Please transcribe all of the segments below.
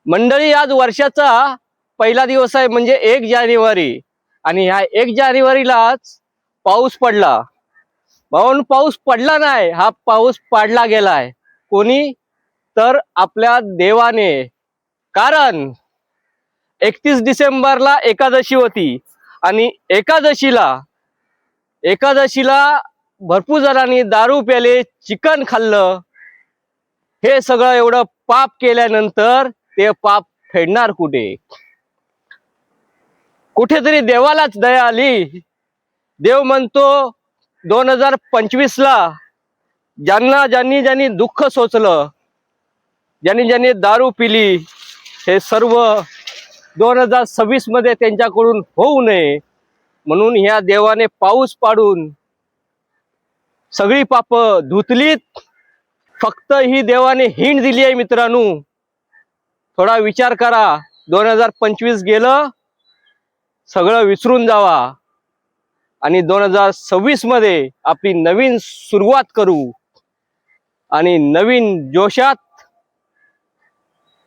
मंडळी, आज वर्षाचा पहिला दिवस आहे, म्हणजे 1 जानेवारी. आणि ह्या 1 जानेवारीलाच पाऊस पडला. म्हणून पाऊस पडला नाही, हा पाऊस पाडला गेलाय. कोणी? तर आपल्या देवाने. कारण 31 डिसेंबरला एकादशी होती आणि एकादशीला भरपूर जणांनी दारू प्याले, चिकन खाल्लं. हे सगळं एवढं पाप केल्यानंतर ते पाप फेडणार कुठे? कुठेतरी देवालाच दया आली. देव म्हणतो 2025ला ज्यांनी दुःख सोचलं, ज्यांनी दारू पिली, हे सर्व 2026 मध्ये त्यांच्याकडून होऊ नये म्हणून ह्या देवाने पाऊस पाडून सगळी पाप धुतलीत. फक्त ही देवाने हिंट दिली आहे मित्रांनो, थोडा विचार करा. 2025 गेलं, सगळं विसरून जावा आणि 2026 मध्ये आपली नवीन सुरुवात करू आणि नवीन जोशात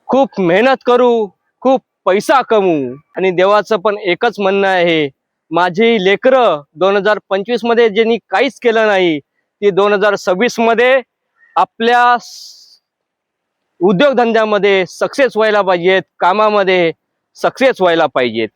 खूप मेहनत करू, खूप पैसा कमवू. आणि देवाचं पण एकच म्हणणं आहे, माझी लेकरं 2025 मध्ये ज्यांनी काहीच केलं नाही, ती 2026 मध्ये आपल्या उद्योगधंद्यामध्ये सक्सेस व्हायला पाहिजेत, कामामध्ये सक्सेस व्हायला पाहिजेत.